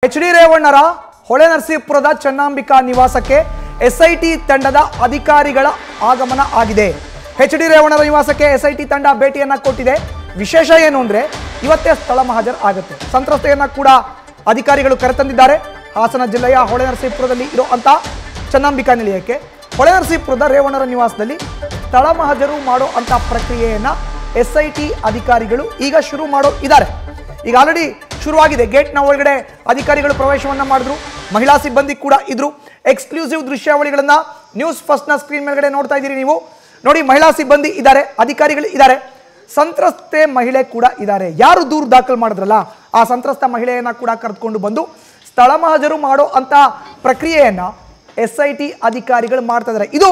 H D. ರೇವಣ್ಣರ ಹೊಳೆನರಸೀಪುರದ Channambika ನಿವಾಸಕ್ಕೆ SIT ತಂಡದ ಅಧಿಕಾರಿಗಳ ಆಗಮನ ಆಗಿದೆ. ಎಚ್.ಡಿ. ರೇವಣ್ಣರ ನಿವಾಸಕ್ಕೆ ಎಸ್ಐಟಿ ತಂಡ ಭೇಟಿಯನ್ನ ಕೊಟ್ಟಿದೆ. ವಿಶೇಷ ಏನು ಅಂದ್ರೆ ಇವತ್ತೇ ಸ್ಥಳ ಮಹಾಜರ್ ಆಗುತ್ತೆ. ಸಂತ್ರಸ್ತೆಯನ್ನ ಕೂಡ ಅಧಿಕಾರಿಗಳು ಕರೆತಂದಿದ್ದಾರೆ. ಹಾಸನ ಜಿಲ್ಲೆಯ ಹೊಳೆನರಸೀಪುರದಲ್ಲಿ ಇರುವಂತ ಚನ್ನಾಂಬಿಕಾ ನಿಲಯಕ್ಕೆ ಹೊಳೆನರಸೀಪುರದ ರೇವಣ್ಣರ ನಿವಾಸದಲ್ಲಿ ಸ್ಥಳ ಮಹಾಜರು ಮಾಡೋ ಅಂತ ಪ್ರಕ್ರಿಯೆಯನ್ನ ಎಸ್ಐಟಿ ಅಧಿಕಾರಿಗಳು ಈಗ ಶುರು ಮಾಡೋ ಇದ್ದಾರೆ. ಈಗ ಆಲ್ರೆಡಿ ಶುರುವಾಗಿದೆ. ಗೇಟ್ನ ಒಳಗಡೆ ಅಧಿಕಾರಿಗಳು ಪ್ರವೇಶವನ್ನ ಮಾಡಿದ್ರು. ಮಹಿಳಾ ಸಿಬ್ಬಂದಿ ಕೂಡ ಇದ್ರು. ಎಕ್ಸ್ಕ್ಲೂಸಿವ್ ದೃಶ್ಯಾವಳಿಗಳನ್ನ ನ್ಯೂಸ್ ಫಸ್ಟ್ ನ ಸ್ಕ್ರೀನ್ ಮೇಲ್ಗಡೆ ನೋಡ್ತಾ ಇದ್ದೀರಿ ನೀವು. ನೋಡಿ, ಮಹಿಳಾ ಸಿಬ್ಬಂದಿ ಇದ್ದಾರೆ, ಅಧಿಕಾರಿಗಳು ಇದ್ದಾರೆ, ಸಂತ್ರಸ್ತೆ ಮಹಿಳೆ ಕೂಡ ಇದ್ದಾರೆ. ಯಾರು ದೂರು ದಾಖಲು ಮಾಡಿದ್ರಲ್ಲ ಆ ಸಂತ್ರಸ್ತ ಮಹಿಳೆಯನ್ನ ಕೂಡ ಕರೆದುಕೊಂಡು ಬಂದು ಸ್ಥಳ ಮಹಾಜರು ಮಾಡೋ ಅಂತ ಪ್ರಕ್ರಿಯೆಯನ್ನ ಎಸ್ಐಟಿ ಅಧಿಕಾರಿಗಳು ಮಾಡ್ತಾ ಇದ್ದಾರೆ. ಇದು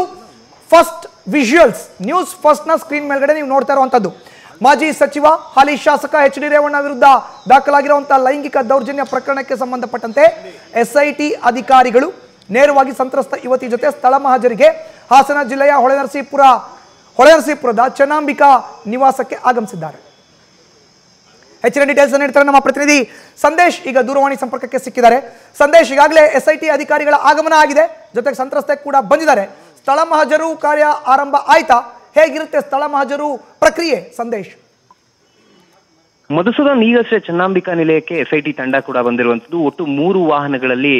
ಫಸ್ಟ್ ವಿಜುವಲ್ಸ್ ನ್ಯೂಸ್ ಫಸ್ಟ್ ನ ಸ್ಕ್ರೀನ್ ಮೇಲ್ಗಡೆ ನೀವು ನೋಡ್ತಾ ಇರುವಂತದ್ದು. ಮಾಜಿ ಸಚಿವ ಹಾಲಿ ಶಾಸಕ ಎಚ್.ಡಿ. ರೇವಣ್ಣ ವಿರುದ್ಧ ದಾಖಲಾಗಿರುವಂತಹ ಲೈಂಗಿಕ ದೌರ್ಜನ್ಯ ಪ್ರಕರಣಕ್ಕೆ ಸಂಬಂಧಪಟ್ಟಂತೆ ಎಸ್ಐಟಿ ಅಧಿಕಾರಿಗಳು ನೇರವಾಗಿ ಸಂತ್ರಸ್ತ ಯುವತಿ ಜೊತೆ ಸ್ಥಳ ಮಹಾಜರಿಗೆ ಹಾಸನ ಜಿಲ್ಲೆಯ ಹೊಳೆನರಸೀಪುರದ ಚನ್ನಾಂಬಿಕಾ ನಿವಾಸಕ್ಕೆ ಆಗಮಿಸಿದ್ದಾರೆ. ಹೆಚ್ಚಿನ ಡೀಟೇಲ್ಸ್ ನೀಡ್ತಾರೆ ನಮ್ಮ ಪ್ರತಿನಿಧಿ ಸಂದೇಶ್. ಈಗ ದೂರವಾಣಿ ಸಂಪರ್ಕಕ್ಕೆ ಸಿಕ್ಕಿದ್ದಾರೆ. ಸಂದೇಶ್, ಈಗಾಗಲೇ ಎಸ್ಐಟಿ ಅಧಿಕಾರಿಗಳ ಆಗಮನ ಆಗಿದೆ, ಜೊತೆಗೆ ಸಂತ್ರಸ್ತೆ ಕೂಡ ಬಂದಿದ್ದಾರೆ. ಸ್ಥಳ ಮಹಾಜರು ಕಾರ್ಯ ಆರಂಭ ಆಯ್ತಾ? ಹೇಗಿರುತ್ತೆ ಸ್ಥಳ ಮಹಾಜರು ಪ್ರಕ್ರಿಯೆ? ಸಂದೇಶ್. ಮಧುಸೂದನ್, ಈಗಷ್ಟೇ ಚನ್ನಾಂಬಿಕಾ ನಿಲಯಕ್ಕೆ ಎಸ್ಐಟಿ ತಂಡ ಕೂಡ ಬಂದಿರುವಂತದ್ದು. ಒಟ್ಟು 3 ವಾಹನಗಳಲ್ಲಿ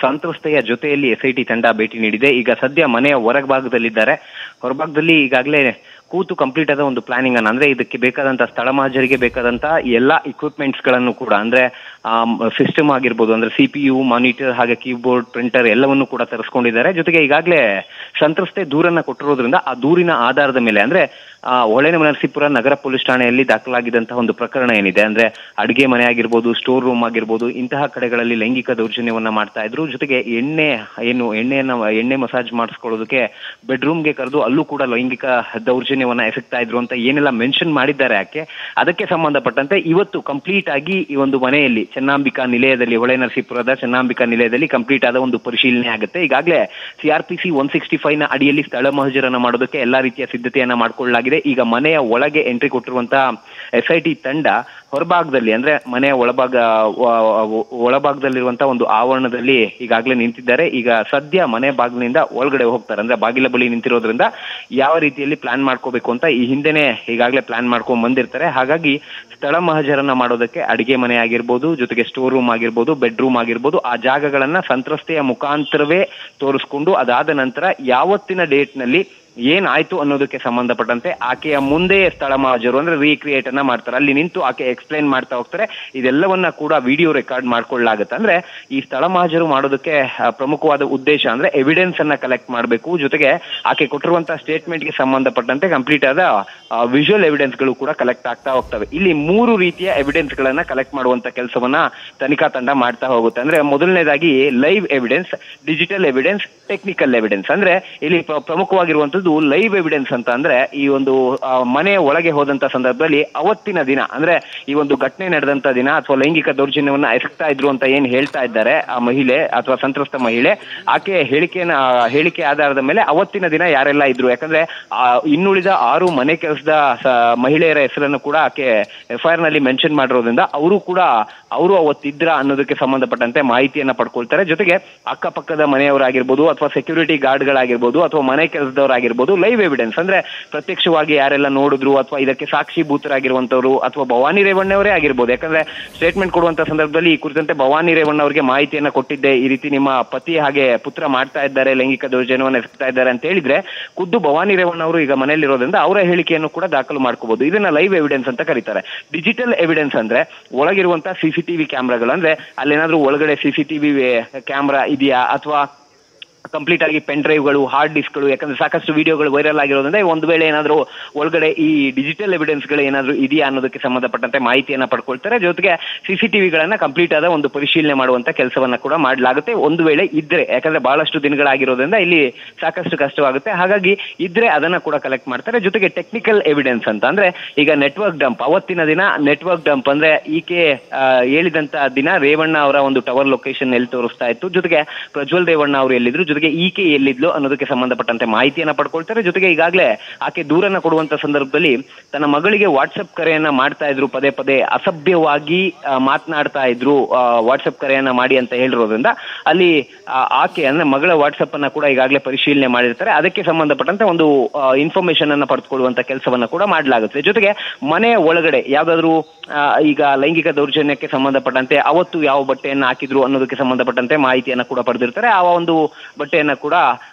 ಸಂತ್ರಸ್ತೆಯ ಜೊತೆಯಲ್ಲಿ ಎಸ್ಐಟಿ ತಂಡ ಭೇಟಿ ನೀಡಿದೆ. ಈಗ ಸದ್ಯ ಮನೆಯ ಹೊರಭಾಗದಲ್ಲಿದ್ದಾರೆ. ಹೊರಭಾಗದಲ್ಲಿ ಈಗಾಗಲೇ ಕೂತು ಕಂಪ್ಲೀಟ್ ಆದ ಒಂದು ಪ್ಲಾನಿಂಗ್ ಅನ್ನ, ಅಂದ್ರೆ ಇದಕ್ಕೆ ಬೇಕಾದಂತ ಸ್ಥಳ ಮಹಾಜರಿಗೆ ಬೇಕಾದಂತ ಎಲ್ಲಾ ಇಕ್ವಿಪ್ಮೆಂಟ್ಸ್ ಗಳನ್ನು ಕೂಡ, ಅಂದ್ರೆ ಸಿಸ್ಟಮ್ ಆಗಿರ್ಬೋದು, ಅಂದ್ರೆ CPU, ಮಾನಿಟರ್, ಹಾಗೆ ಕೀಬೋರ್ಡ್, ಪ್ರಿಂಟರ್ ಎಲ್ಲವನ್ನು ಕೂಡ ತರಿಸ್ಕೊಂಡಿದ್ದಾರೆ. ಜೊತೆಗೆ ಈಗಾಗಲೇ ಸಂತ್ರಸ್ತೆ ದೂರನ್ನ ಕೊಟ್ಟಿರೋದ್ರಿಂದ ಆ ದೂರಿನ ಆಧಾರದ ಮೇಲೆ, ಅಂದ್ರೆ ಹೊಳೆನರಸೀಪುರ ನಗರ ಪೊಲೀಸ್ ಠಾಣೆಯಲ್ಲಿ ದಾಖಲಾಗಿದ್ದಂತಹ ಒಂದು ಪ್ರಕರಣ ಏನಿದೆ, ಅಂದ್ರೆ ಅಡುಗೆ ಮನೆ ಆಗಿರ್ಬೋದು, ಸ್ಟೋರ್ ರೂಮ್ ಆಗಿರ್ಬೋದು, ಇಂತಹ ಕಡೆಗಳಲ್ಲಿ ಲೈಂಗಿಕ ದೌರ್ಜನ್ಯವನ್ನ ಮಾಡ್ತಾ ಇದ್ರು. ಜೊತೆಗೆ ಎಣ್ಣೆ ಮಸಾಜ್ ಮಾಡಿಸ್ಕೊಳ್ಳೋದಕ್ಕೆ ಬೆಡ್ರೂಮ್ಗೆ ಕರೆದು ಅಲ್ಲೂ ಕೂಡ ಲೈಂಗಿಕ ದೌರ್ಜನ್ಯವನ್ನ ಎಸಗ್ತಾ ಇದ್ರು ಅಂತ ಏನೆಲ್ಲ ಮೆನ್ಷನ್ ಮಾಡಿದ್ದಾರೆ ಅದಕ್ಕೆ ಸಂಬಂಧಪಟ್ಟಂತೆ ಇವತ್ತು ಕಂಪ್ಲೀಟ್ ಆಗಿ ಈ ಒಂದು ಮನೆಯಲ್ಲಿ ಚನ್ನಾಂಬಿಕಾ ನಿಲಯದಲ್ಲಿ, ಹೊಳೆನರಸೀಪುರದ ಚನ್ನಾಂಬಿಕಾ ನಿಲಯದಲ್ಲಿ ಕಂಪ್ಲೀಟ್ ಆದ ಒಂದು ಪರಿಶೀಲನೆ ಆಗುತ್ತೆ. ಈಗಾಗಲೇ CRPC 165 ನ ಅಡಿಯಲ್ಲಿ ಸ್ಥಳ ಮಹಾಜರನ್ನ ಮಾಡೋದಕ್ಕೆ ಎಲ್ಲಾ ರೀತಿಯ ಸಿದ್ಧತೆಯನ್ನ ಮಾಡಿಕೊಳ್ಳಲಾಗಿದೆ. ಈಗ ಮನೆಯ ಒಳಗೆ ಎಂಟ್ರಿ ಕೊಟ್ಟಿರುವಂತಹ ಎಸ್ಐಟಿ ತಂಡ ಹೊರಭಾಗದಲ್ಲಿ, ಅಂದ್ರೆ ಮನೆಯ ಒಳಭಾಗದಲ್ಲಿರುವಂತಹ ಒಂದು ಆವರಣದಲ್ಲಿ ಈಗಾಗಲೇ ನಿಂತಿದ್ದಾರೆ. ಈಗ ಸದ್ಯ ಮನೆ ಬಾಗಿಲಿನಿಂದ ಒಳಗಡೆ ಹೋಗ್ತಾರೆ. ಅಂದ್ರೆ ಬಾಗಿಲ ಬಳಿ ನಿಂತಿರೋದ್ರಿಂದ ಯಾವ ರೀತಿಯಲ್ಲಿ ಪ್ಲಾನ್ ಮಾಡ್ಕೋಬೇಕು ಅಂತ ಈ ಹಿಂದೆನೆ ಈಗಾಗಲೇ ಪ್ಲಾನ್ ಮಾಡ್ಕೊಂಡ್ ಬಂದಿರ್ತಾರೆ. ಹಾಗಾಗಿ ಸ್ಥಳ ಮಹಾಜರನ್ನ ಮಾಡೋದಕ್ಕೆ ಅಡಿಗೆ ಮನೆ ಆಗಿರ್ಬೋದು, ಜೊತೆಗೆ ಸ್ಟೋರ್ ರೂಮ್ ಆಗಿರ್ಬೋದು, ಬೆಡ್ರೂಮ್ ಆಗಿರ್ಬೋದು, ಆ ಜಾಗಗಳನ್ನ ಸಂತ್ರಸ್ತೆಯ ಮುಖಾಂತರವೇ ತೋರಿಸ್ಕೊಂಡು ಅದಾದ ನಂತರ ಯಾವತ್ತಿನ ಡೇಟ್ ನಲ್ಲಿ ಏನಾಯ್ತು ಅನ್ನೋದಕ್ಕೆ ಸಂಬಂಧಪಟ್ಟಂತೆ ಆಕೆಯ ಮುಂದೆ ಸ್ಥಳ ಮಹಾಜರು, ಅಂದ್ರೆ ರೀಕ್ರಿಯೇಟ್ ಅನ್ನ ಮಾಡ್ತಾರೆ. ಅಲ್ಲಿ ನಿಂತು ಆಕೆ ಎಕ್ಸ್ಪ್ಲೈನ್ ಮಾಡ್ತಾ ಹೋಗ್ತಾರೆ. ಇದೆಲ್ಲವನ್ನ ಕೂಡ ವಿಡಿಯೋ ರೆಕಾರ್ಡ್ ಮಾಡ್ಕೊಳ್ಳಾಗುತ್ತೆ. ಅಂದ್ರೆ ಈ ಸ್ಥಳ ಮಹಾಜರು ಮಾಡೋದಕ್ಕೆ ಪ್ರಮುಖವಾದ ಉದ್ದೇಶ ಅಂದ್ರೆ ಎವಿಡೆನ್ಸ್ ಅನ್ನ ಕಲೆಕ್ಟ್ ಮಾಡಬೇಕು. ಜೊತೆಗೆ ಆಕೆ ಕೊಟ್ಟಿರುವಂತಹ ಸ್ಟೇಟ್ಮೆಂಟ್ ಗೆ ಸಂಬಂಧಪಟ್ಟಂತೆ ಕಂಪ್ಲೀಟ್ ಆದ ವಿಜುವಲ್ ಎವಿಡೆನ್ಸ್ ಗಳು ಕೂಡ ಕಲೆಕ್ಟ್ ಆಗ್ತಾ ಹೋಗ್ತವೆ. ಇಲ್ಲಿ 3 ರೀತಿಯ ಎವಿಡೆನ್ಸ್ ಗಳನ್ನ ಕಲೆಕ್ಟ್ ಮಾಡುವಂತ ಕೆಲಸವನ್ನ ತನಿಖಾ ತಂಡ ಮಾಡ್ತಾ ಹೋಗುತ್ತೆ. ಅಂದ್ರೆ ಮೊದಲನೇದಾಗಿ live evidence, digital evidence, technical evidence. ಅಂದ್ರೆ ಇಲ್ಲಿ ಪ್ರಮುಖವಾಗಿರುವಂತದ್ದು ಲೈವ್ ಎವಿಡೆನ್ಸ್ ಅಂತ ಅಂದ್ರೆ ಈ ಒಂದು ಮನೆಯ ಒಳಗೆ ಹೋದಂತ ಸಂದರ್ಭದಲ್ಲಿ ಅವತ್ತಿನ ದಿನ, ಅಂದ್ರೆ ಈ ಒಂದು ಘಟನೆ ನಡೆದಂತ ದಿನ ಅಥವಾ ಲೈಂಗಿಕ ದೌರ್ಜನ್ಯವನ್ನ ಎಸಗ್ತಾ ಇದ್ರು ಅಂತ ಏನ್ ಹೇಳ್ತಾ ಇದ್ದಾರೆ ಆ ಮಹಿಳೆ ಅಥವಾ ಸಂತ್ರಸ್ತ ಮಹಿಳೆ, ಆಕೆ ಹೇಳಿಕೆ ಆಧಾರದ ಮೇಲೆ ಅವತ್ತಿನ ದಿನ ಯಾರೆಲ್ಲ ಇದ್ರು, ಯಾಕಂದ್ರೆ ಇನ್ನುಳಿದ 6 ಮನೆ ಕೆಲಸದ ಮಹಿಳೆಯರ ಹೆಸರನ್ನು ಕೂಡ ಆಕೆ FIR ನಲ್ಲಿ ಮೆನ್ಷನ್ ಮಾಡಿರೋದ್ರಿಂದ ಅವರು ಅವತ್ತಿದ್ರ ಅನ್ನೋದಕ್ಕೆ ಸಂಬಂಧಪಟ್ಟಂತೆ ಮಾಹಿತಿಯನ್ನ ಪಡ್ಕೊಳ್ತಾರೆ. ಜೊತೆಗೆ ಅಕ್ಕಪಕ್ಕದ ಮನೆಯವರಾಗಿರ್ಬೋದು ಅಥವಾ ಸೆಕ್ಯೂರಿಟಿ ಗಾರ್ಡ್ಗಳಾಗಿರ್ಬೋದು ಅಥವಾ ಮನೆ ಕೆಲಸದವರಾಗಿರ್ಬೋದು, ಲೈವ್ ಎವಿಡೆನ್ಸ್ ಅಂದ್ರೆ ಪ್ರತ್ಯಕ್ಷವಾಗಿ ಯಾರೆಲ್ಲ ನೋಡಿದ್ರು ಅಥವಾ ಇದಕ್ಕೆ ಸಾಕ್ಷಿಭೂತರಾಗಿರುವಂತವ್ರು ಅಥವಾ ಭವಾನಿ ರೇವಣ್ಣ ಅವರೇ ಆಗಿರ್ಬೋದು. ಯಾಕಂದ್ರೆ ಸ್ಟೇಟ್ಮೆಂಟ್ ಕೊಡುವಂತ ಸಂದರ್ಭದಲ್ಲಿ ಈ ಕುರಿತಂತೆ ಭವಾನಿ ರೇವಣ್ಣ ಅವರಿಗೆ ಮಾಹಿತಿಯನ್ನ ಕೊಟ್ಟಿದ್ದೆ, ಈ ರೀತಿ ನಿಮ್ಮ ಪತಿ ಹಾಗೆ ಪುತ್ರ ಮಾಡ್ತಾ ಇದ್ದಾರೆ, ಲೈಂಗಿಕ ದೌರ್ಜನ್ಯವನ್ನು ಎಸಗ್ತಾ ಇದ್ದಾರೆ ಅಂತ ಹೇಳಿದ್ರೆ ಖುದ್ದು ಭವಾನಿ ರೇವಣ್ಣ ಅವರು ಈಗ ಮನೆಯಲ್ಲಿರೋದ್ರಿಂದ ಅವರ ಹೇಳಿಕೆಯನ್ನು ಕೂಡ ದಾಖಲು ಮಾಡ್ಕೋಬಹುದು. ಇದನ್ನ ಲೈವ್ ಎವಿಡೆನ್ಸ್ ಅಂತ ಕರೀತಾರೆ. ಡಿಜಿಟಲ್ ಎವಿಡೆನ್ಸ್ ಅಂದ್ರೆ ಒಳಗಿರುವಂತಹ CCTV ಕ್ಯಾಮ್ರಾಗಳು, ಅಂದ್ರೆ ಅಲ್ಲೇನಾದ್ರೂ ಒಳಗಡೆ CCTV ಕ್ಯಾಮ್ರಾ ಇದೆಯಾ ಅಥವಾ ಕಂಪ್ಲೀಟ್ ಆಗಿ ಪೆನ್ ಡ್ರೈವ್ಗಳು, ಹಾರ್ಡ್ ಡಿಸ್ಕ್ಗಳು, ಯಾಕಂದ್ರೆ ಸಾಕಷ್ಟು ವಿಡಿಯೋಗಳು ವೈರಲ್ ಆಗಿರೋದ್ರಿಂದ ಒಂದು ವೇಳೆ ಏನಾದರೂ ಒಳಗಡೆ ಈ ಡಿಜಿಟಲ್ ಎವಿಡೆನ್ಸ್ಗಳು ಏನಾದರೂ ಇದೆಯಾ ಅನ್ನೋದಕ್ಕೆ ಸಂಬಂಧಪಟ್ಟಂತೆ ಮಾಹಿತಿಯನ್ನ ಪಡ್ಕೊಳ್ತಾರೆ. ಜೊತೆಗೆ CCTVಗಳನ್ನ ಕಂಪ್ಲೀಟ್ ಆದ ಒಂದು ಪರಿಶೀಲನೆ ಮಾಡುವಂತ ಕೆಲಸವನ್ನ ಕೂಡ ಮಾಡಲಾಗುತ್ತೆ. ಒಂದು ವೇಳೆ ಇದ್ರೆ, ಯಾಕಂದ್ರೆ ಬಹಳಷ್ಟು ದಿನಗಳಾಗಿರೋದ್ರಿಂದ ಇಲ್ಲಿ ಸಾಕಷ್ಟು ಕಷ್ಟವಾಗುತ್ತೆ, ಹಾಗಾಗಿ ಇದ್ರೆ ಅದನ್ನ ಕೂಡ ಕಲೆಕ್ಟ್ ಮಾಡ್ತಾರೆ. ಜೊತೆಗೆ ಟೆಕ್ನಿಕಲ್ ಎವಿಡೆನ್ಸ್ ಅಂತ ಅಂದ್ರೆ ಈಗ ನೆಟ್ವರ್ಕ್ ಡಂಪ್, ಅವತ್ತಿನ ದಿನ ನೆಟ್ವರ್ಕ್ ಡಂಪ್ ಅಂದ್ರೆ ಈಕೆ ಹೇಳಿದಂತ ದಿನ ರೇವಣ್ಣ ಅವರ ಒಂದು ಟವರ್ ಲೊಕೇಶನ್ ಎಲ್ಲಿ ತೋರಿಸ್ತಾ ಇತ್ತು, ಜೊತೆಗೆ ಪ್ರಜ್ವಲ್ ರೇವಣ್ಣ ಅವರು ಎಲ್ಲಿದ್ರು, ಜೊತೆಗೆ ಈಕೆ ಎಲ್ಲಿದ್ಲು ಅನ್ನೋದಕ್ಕೆ ಸಂಬಂಧಪಟ್ಟಂತೆ ಮಾಹಿತಿಯನ್ನ ಪಡ್ಕೊಳ್ತಾರೆ. ಜೊತೆಗೆ ಈಗಾಗಲೇ ಆಕೆ ದೂರನ್ನ ಕೊಡುವಂತ ಸಂದರ್ಭದಲ್ಲಿ ತನ್ನ ಮಗಳಿಗೆ ವಾಟ್ಸಪ್ ಕರೆಯನ್ನ ಮಾಡ್ತಾ ಇದ್ರು, ಪದೇ ಪದೇ ಅಸಭ್ಯವಾಗಿ ಮಾತನಾಡ್ತಾ ಇದ್ರು ವಾಟ್ಸಪ್ ಕರೆಯನ್ನ ಮಾಡಿ ಅಂತ ಹೇಳಿರೋದ್ರಿಂದ ಅಲ್ಲಿ ಆಕೆ ಅಂದ್ರೆ ಮಗಳ ವಾಟ್ಸಪ್ ಅನ್ನ ಕೂಡ ಈಗಾಗಲೇ ಪರಿಶೀಲನೆ ಮಾಡಿರ್ತಾರೆ. ಅದಕ್ಕೆ ಸಂಬಂಧಪಟ್ಟಂತೆ ಒಂದು ಇನ್ಫಾರ್ಮೇಶನ್ ಅನ್ನ ಪಡೆದುಕೊಳ್ಳುವಂತ ಕೆಲಸವನ್ನ ಕೂಡ ಮಾಡಲಾಗುತ್ತೆ. ಜೊತೆಗೆ ಮನೆಯ ಒಳಗಡೆ ಯಾವ್ದಾದ್ರು ಈಗ ಲೈಂಗಿಕ ದೌರ್ಜನ್ಯಕ್ಕೆ ಸಂಬಂಧಪಟ್ಟಂತೆ ಅವತ್ತು ಯಾವ ಬಟ್ಟೆಯನ್ನ ಹಾಕಿದ್ರು ಅನ್ನೋದಕ್ಕೆ ಸಂಬಂಧಪಟ್ಟಂತೆ ಮಾಹಿತಿಯನ್ನ ಕೂಡ ಪಡೆದಿರ್ತಾರೆ. ಆ ಒಂದು ಬಟ್ಟೆಯನ್ನ ಕೂಡ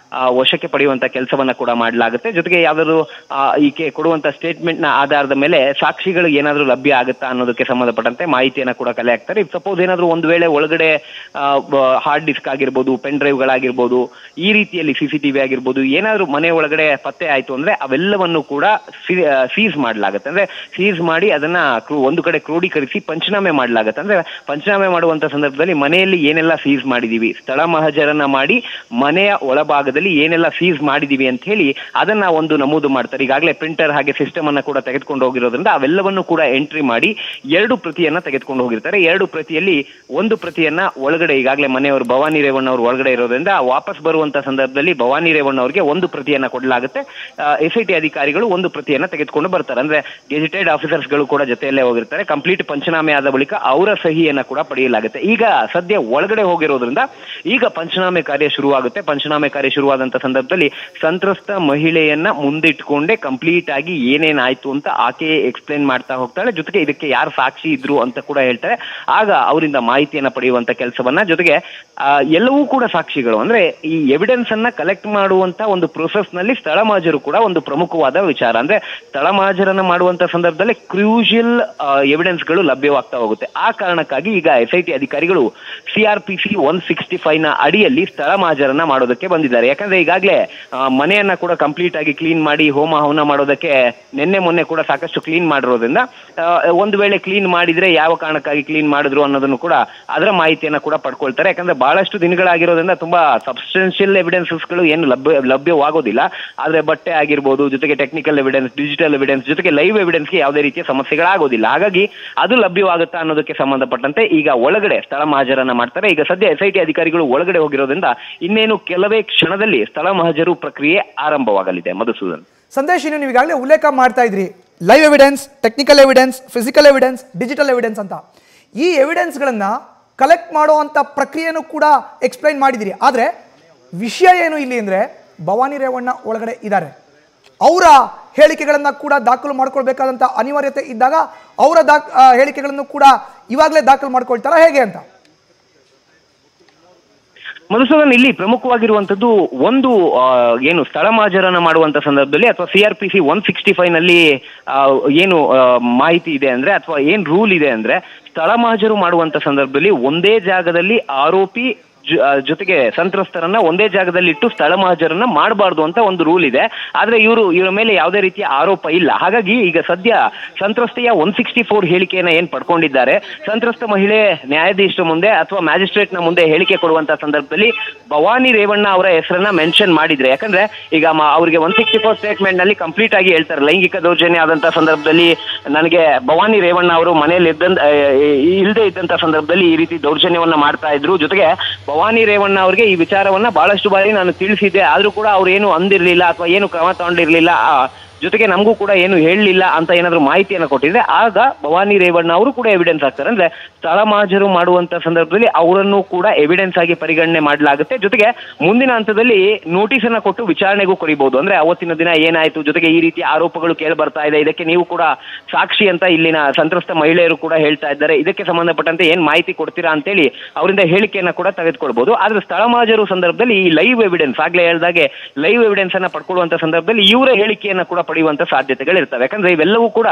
ವಶಕ್ಕೆ ಪಡೆಯುವಂತ ಕೆಲಸವನ್ನ ಕೂಡ ಮಾಡಲಾಗುತ್ತೆ. ಜೊತೆಗೆ ಯಾವ್ದಾದ್ರು ಈಕೆ ಕೊಡುವಂತ ಸ್ಟೇಟ್ಮೆಂಟ್ ನ ಆಧಾರದ ಮೇಲೆ ಸಾಕ್ಷಿಗಳಿಗೆ ಏನಾದ್ರೂ ಲಭ್ಯ ಆಗುತ್ತಾ ಅನ್ನೋದಕ್ಕೆ ಸಂಬಂಧಪಟ್ಟಂತೆ ಮಾಹಿತಿಯನ್ನ ಕೂಡ ಕಲೆ ಹಾಕ್ತಾರೆ. ಸಪೋಸ್ ಏನಾದ್ರು ಒಂದು ವೇಳೆ ಒಳಗಡೆ ಹಾರ್ಡ್ ಡಿಸ್ಕ್ ಆಗಿರ್ಬೋದು, ಪೆನ್ ಡ್ರೈವ್ ಗಳಾಗಿರ್ಬೋದು, ಈ ರೀತಿಯಲ್ಲಿ CCTV ಆಗಿರ್ಬೋದು ಏನಾದ್ರು ಮನೆ ಒಳಗಡೆ ಪತ್ತೆ ಆಯ್ತು ಅಂದ್ರೆ ಅವೆಲ್ಲವನ್ನು ಕೂಡ ಸೀಸ್ ಮಾಡಲಾಗುತ್ತೆ. ಅಂದ್ರೆ ಸೀಸ್ ಮಾಡಿ ಅದನ್ನ ಒಂದು ಕಡೆ ಕ್ರೋಢೀಕರಿಸಿ ಪಂಚನಾಮೆ ಮಾಡಲಾಗುತ್ತೆ. ಅಂದ್ರೆ ಪಂಚನಾಮೆ ಮಾಡುವಂತ ಸಂದರ್ಭದಲ್ಲಿ ಮನೆಯಲ್ಲಿ ಏನೆಲ್ಲ ಸೀಸ್ ಮಾಡಿದೀವಿ, ಸ್ಥಳ ಮಹಜರನ್ನ ಮಾಡಿ ಮನೆಯ ಒಳಭಾಗದಲ್ಲಿ ಏನೆಲ್ಲ ಸೀಸ್ ಮಾಡಿದೀವಿ ಅಂತ ಹೇಳಿ ಅದನ್ನ ಒಂದು ನಮೂದು ಮಾಡ್ತಾರೆ. ಈಗಾಗಲೇ ಪ್ರಿಂಟರ್ ಹಾಗೆ ಸಿಸ್ಟಮ್ ಅನ್ನ ಕೂಡ ತೆಗೆದುಕೊಂಡು ಹೋಗಿರೋದ್ರಿಂದ ಅವೆಲ್ಲವನ್ನು ಕೂಡ ಎಂಟ್ರಿ ಮಾಡಿ 2 ಪ್ರತಿಯನ್ನ ತೆಗೆದುಕೊಂಡು ಹೋಗಿರ್ತಾರೆ. 2 ಪ್ರತಿಯಲ್ಲಿ ಒಂದು ಪ್ರತಿಯನ್ನ ಒಳಗಡೆ ಈಗಾಗಲೇ ಮನೆಯವರು ಭವಾನಿ ರೇವಣ್ಣ ಅವರು ಒಳಗಡೆ ಇರೋದ್ರಿಂದ ವಾಪಸ್ ಬರುವಂತ ಸಂದರ್ಭದಲ್ಲಿ ಭವಾನಿ ರೇವಣ್ಣ ಅವರಿಗೆ ಒಂದು ಪ್ರತಿಯನ್ನ ಕೊಡಲಾಗುತ್ತೆ. SIT ಅಧಿಕಾರಿಗಳು ಒಂದು ಪ್ರತಿಯನ್ನ ತೆಗೆದುಕೊಂಡು ಬರ್ತಾರೆ. ಅಂದ್ರೆ ಗೆಜೆಟೆಡ್ ಆಫೀಸರ್ಸ್ ಗಳು ಕೂಡ ಜೊತೆಯಲ್ಲೇ ಹೋಗಿರ್ತಾರೆ. ಕಂಪ್ಲೀಟ್ ಪಂಚನಾಮೆ ಆದ ಬಳಿಕ ಅವರ ಸಹಿಯನ್ನ ಕೂಡ ಪಡೆಯಲಾಗುತ್ತೆ. ಈಗ ಸದ್ಯ ಒಳಗಡೆ ಹೋಗಿರೋದ್ರಿಂದ ಈಗ ಪಂಚನಾಮೆ ಕಾರ್ಯ ಶುರುವಾಗುತ್ತೆ. ಪಂಚನಾಮೆ ಕಾರ್ಯ ಶುರುವಾದಂತ ಸಂದರ್ಭದಲ್ಲಿ ಸಂತ್ರಸ್ತ ಮಹಿಳೆಯನ್ನ ಮುಂದಿಟ್ಕೊಂಡೆ ಕಂಪ್ಲೀಟ್ ಆಗಿ ಏನೇನಾಯ್ತು ಅಂತ ಆಕೆ ಎಕ್ಸ್ಪ್ಲೇನ್ ಮಾಡ್ತಾ ಹೋಗ್ತಾಳೆ. ಜೊತೆಗೆ ಇದಕ್ಕೆ ಯಾರು ಸಾಕ್ಷಿ ಇದ್ರು ಅಂತ ಕೂಡ ಹೇಳ್ತಾರೆ. ಆಗ ಅವರಿಂದ ಮಾಹಿತಿಯನ್ನ ಪಡೆಯುವಂತ ಕೆಲಸವನ್ನ, ಜೊತೆಗೆ ಎಲ್ಲವೂ ಕೂಡ ಸಾಕ್ಷಿಗಳು ಅಂದ್ರೆ ಈ ಎವಿಡೆನ್ಸ್ ಅನ್ನ ಕಲೆಕ್ಟ್ ಮಾಡುವಂತ ಒಂದು ಪ್ರೊಸೆಸ್ ನಲ್ಲಿ ಸ್ಥಳ ಮಹಜರು ಕೂಡ ಒಂದು ಪ್ರಮುಖವಾದ ವಿಚಾರ. ಅಂದ್ರೆ ಸ್ಥಳ ಮಹಜರನ್ನ ಮಾಡುವಂತ ಸಂದರ್ಭದಲ್ಲಿ ಕ್ರೂಷಿಯಲ್ ಎವಿಡೆನ್ಸ್ ಗಳು ಲಭ್ಯವಾಗ್ತಾ ಹೋಗುತ್ತೆ. ಆ ಕಾರಣಕ್ಕಾಗಿ ಈಗ SIT ಅಧಿಕಾರಿಗಳು CRPC 165 ನ ಅಡಿಯಲ್ಲಿ ಸ್ಥಳ ಮಹಜರನ್ನ ಮಾಡೋದಕ್ಕೆ ಬಂದಿದ್ದಾರೆ. ಯಾಕಂದ್ರೆ ಈಗಾಗಲೇ ಮನೆಯನ್ನ ಕೂಡ ಕಂಪ್ಲೀಟ್ ಆಗಿ ಕ್ಲೀನ್ ಮಾಡಿ ಹೋಮ ಹವನ ಮಾಡೋದಕ್ಕೆ ನಿನ್ನೆ ಮೊನ್ನೆ ಕೂಡ ಸಾಕಷ್ಟು ಕ್ಲೀನ್ ಮಾಡಿರೋದ್ರಿಂದ ಒಂದು ವೇಳೆ ಕ್ಲೀನ್ ಮಾಡಿದ್ರೆ ಯಾವ ಕಾರಣಕ್ಕಾಗಿ ಕ್ಲೀನ್ ಮಾಡಿದ್ರು ಅನ್ನೋದನ್ನು ಕೂಡ ಅದರ ಮಾಹಿತಿಯನ್ನ ಕೂಡ ಪಡ್ಕೊಳ್ತಾರೆ. ಯಾಕಂದ್ರೆ ಬಹಳಷ್ಟು ದಿನಗಳಾಗಿರೋದ್ರಿಂದ ತುಂಬಾ ಸಬ್ಸ್ಟೆನ್ಷಿಯಲ್ ಎವಿಡೆನ್ಸಸ್ ಗಳು ಏನು ಲಭ್ಯವಾಗೋದಿಲ್ಲ. ಆದ್ರೆ ಬಟ್ಟೆ ಆಗಿರ್ಬೋದು, ಜೊತೆಗೆ ಟೆಕ್ನಿಕಲ್ ಎವಿಡೆನ್ಸ್, ಡಿಜಿಟಲ್ ಎವಿಡೆನ್ಸ್, ಜೊತೆಗೆ ಲೈವ್ ಎವಿಡೆನ್ಸ್ಗೆ ಯಾವುದೇ ರೀತಿಯ ಸಮಸ್ಯೆಗಳಾಗೋದಿಲ್ಲ. ಹಾಗಾಗಿ ಅದು ಲಭ್ಯವಾಗುತ್ತಾ ಅನ್ನೋದಕ್ಕೆ ಸಂಬಂಧಪಟ್ಟಂತೆ ಈಗ ಒಳಗಡೆ ಸ್ಥಳ ಮಹಜರನ್ನ ಮಾಡ್ತಾರೆ. ಈಗ ಸದ್ಯ SIT ಅಧಿಕಾರಿಗಳು ಒಳಗಡೆ ಹೋಗಿರೋದ್ರಿಂದ ಇನ್ನೇನು ಕೆಲವೇ ಕ್ಷಣದಲ್ಲಿ ಸ್ಥಳ ಮಹಜರು ಪ್ರಕ್ರಿಯೆ ಆರಂಭವಾಗಲಿದೆ. ಮಧುಸೂದನ್. ಸಂದೇಶ್, ನೀವು ಈಗಾಗಲೇ ಉಲ್ಲೇಖ ಮಾಡ್ತಾ ಇದ್ರಿ live evidence, technical evidence, physical evidence, digital evidence ಅಂತ. ಈ ಎವಿಡೆನ್ಸ್ಗಳನ್ನ ಕಲೆಕ್ಟ್ ಮಾಡುವಂಥ ಪ್ರಕ್ರಿಯೆನೂ ಕೂಡ ಎಕ್ಸ್ಪ್ಲೈನ್ ಮಾಡಿದಿರಿ. ಆದರೆ ವಿಷಯ ಏನು ಇಲ್ಲಿ ಅಂದರೆ ಭವಾನಿ ರೇವಣ್ಣ ಒಳಗಡೆ ಇದ್ದಾರೆ. ಅವರ ಹೇಳಿಕೆಗಳನ್ನು ಕೂಡ ದಾಖಲು ಮಾಡ್ಕೊಳ್ಬೇಕಾದಂಥ ಅನಿವಾರ್ಯತೆ ಇದ್ದಾಗ ಅವರ ಹೇಳಿಕೆಗಳನ್ನು ಕೂಡ ಇವಾಗಲೇ ದಾಖಲು ಮಾಡ್ಕೊಳ್ತಾರಾ ಹೇಗೆ ಅಂತ? ಮಧುಸೂದನ್, ಇಲ್ಲಿ ಪ್ರಮುಖವಾಗಿರುವಂತದ್ದು ಒಂದು ಏನು ಸ್ಥಳ ಮಹಜರನ್ನ ಮಾಡುವಂತ ಸಂದರ್ಭದಲ್ಲಿ ಅಥವಾ CRPC 165 ನಲ್ಲಿ ಏನು ಮಾಹಿತಿ ಇದೆ ಅಂದ್ರೆ ಅಥವಾ ಏನ್ ರೂಲ್ ಇದೆ ಅಂದ್ರೆ ಸ್ಥಳ ಮಹಜರು ಮಾಡುವಂತ ಸಂದರ್ಭದಲ್ಲಿ ಒಂದೇ ಜಾಗದಲ್ಲಿ ಆರೋಪಿ ಜೊತೆಗೆ ಸಂತ್ರಸ್ತರನ್ನ ಒಂದೇ ಜಾಗದಲ್ಲಿ ಇಟ್ಟು ಸ್ಥಳ ಮಹಜರನ್ನ ಮಾಡಬಾರ್ದು ಅಂತ ಒಂದು ರೂಲ್ ಇದೆ. ಆದ್ರೆ ಇವರ ಮೇಲೆ ಯಾವುದೇ ರೀತಿಯ ಆರೋಪ ಇಲ್ಲ. ಹಾಗಾಗಿ ಈಗ ಸದ್ಯ ಸಂತ್ರಸ್ತೆಯ 164 ಹೇಳಿಕೆಯನ್ನ ಏನ್ ಪಡ್ಕೊಂಡಿದ್ದಾರೆ, ಸಂತ್ರಸ್ತ ಮಹಿಳೆ ನ್ಯಾಯಾಧೀಶರ ಮುಂದೆ ಅಥವಾ ಮ್ಯಾಜಿಸ್ಟ್ರೇಟ್ ನ ಮುಂದೆ ಹೇಳಿಕೆ ಕೊಡುವಂತ ಸಂದರ್ಭದಲ್ಲಿ ಭವಾನಿ ರೇವಣ್ಣ ಅವರ ಹೆಸರನ್ನ ಮೆನ್ಷನ್ ಮಾಡಿದ್ರೆ, ಯಾಕಂದ್ರೆ ಈಗ ಅವರಿಗೆ 164 ಸ್ಟೇಟ್ಮೆಂಟ್ ನಲ್ಲಿ ಕಂಪ್ಲೀಟ್ ಆಗಿ ಹೇಳ್ತಾರೆ, ಲೈಂಗಿಕ ದೌರ್ಜನ್ಯ ಆದಂತ ಸಂದರ್ಭದಲ್ಲಿ ನನಗೆ ಭವಾನಿ ರೇವಣ್ಣ ಅವರು ಮನೆಯಲ್ಲಿ ಇಲ್ಲದೆ ಇದ್ದಂತ ಸಂದರ್ಭದಲ್ಲಿ ಈ ರೀತಿ ದೌರ್ಜನ್ಯವನ್ನ ಮಾಡ್ತಾ ಇದ್ರು. ಜೊತೆಗೆ ಭವಾನಿ ರೇವಣ್ಣ ಅವರಿಗೆ ಈ ವಿಚಾರವನ್ನ ಬಹಳಷ್ಟು ಬಾರಿ ನಾನು ತಿಳಿಸಿದ್ದೆ, ಆದ್ರೂ ಕೂಡ ಅವ್ರು ಏನು ಅಂದಿರ್ಲಿಲ್ಲ ಅಥವಾ ಏನು ಕ್ರಮ ತಗೊಂಡಿರ್ಲಿಲ್ಲ, ಜೊತೆಗೆ ನಮಗೂ ಕೂಡ ಏನು ಹೇಳಲಿಲ್ಲ ಅಂತ ಏನಾದ್ರು ಮಾಹಿತಿಯನ್ನು ಕೊಟ್ಟಿದ್ರೆ ಆಗ ಭವಾನಿ ರೇವಣ್ಣ ಅವರು ಕೂಡ ಎವಿಡೆನ್ಸ್ ಆಗ್ತಾರೆ. ಅಂದ್ರೆ ಸ್ಥಳ ಮಹಜರು ಮಾಡುವಂತ ಸಂದರ್ಭದಲ್ಲಿ ಅವರನ್ನು ಕೂಡ ಎವಿಡೆನ್ಸ್ ಆಗಿ ಪರಿಗಣನೆ ಮಾಡಲಾಗುತ್ತೆ. ಜೊತೆಗೆ ಮುಂದಿನ ಹಂತದಲ್ಲಿ ನೋಟಿಸ್ ಅನ್ನ ಕೊಟ್ಟು ವಿಚಾರಣೆಗೂ ಕರೀಬಹುದು. ಅಂದ್ರೆ ಅವತ್ತಿನ ದಿನ ಏನಾಯ್ತು, ಜೊತೆಗೆ ಈ ರೀತಿ ಆರೋಪಗಳು ಕೇಳಿ ಬರ್ತಾ ಇದೆ, ಇದಕ್ಕೆ ನೀವು ಕೂಡ ಸಾಕ್ಷಿ ಅಂತ ಇಲ್ಲಿನ ಸಂತ್ರಸ್ತ ಮಹಿಳೆಯರು ಕೂಡ ಹೇಳ್ತಾ ಇದ್ದಾರೆ, ಇದಕ್ಕೆ ಸಂಬಂಧಪಟ್ಟಂತೆ ಏನ್ ಮಾಹಿತಿ ಕೊಡ್ತೀರಾ ಅಂತೇಳಿ ಅವರಿಂದ ಹೇಳಿಕೆಯನ್ನ ಕೂಡ ತೆಗೆದುಕೊಳ್ಬಹುದು. ಆದ್ರೆ ಸ್ಥಳ ಮಹಜರು ಸಂದರ್ಭದಲ್ಲಿ ಈ ಲೈವ್ ಎವಿಡೆನ್ಸ್, ಆಗ್ಲೇ ಹೇಳ್ದಾಗೆ ಲೈವ್ ಎವಿಡೆನ್ಸ್ ಅನ್ನ ಪಡ್ಕೊಳ್ಳುವಂತ ಸಂದರ್ಭದಲ್ಲಿ ಇವರ ಹೇಳಿಕೆಯನ್ನ ಕೂಡ ಪಡೆಯುವಂತ ಸಾಧ್ಯತೆಗಳಿರ್ತವೆ. ಯಾಕಂದ್ರೆ ಇವೆಲ್ಲವೂ ಕೂಡ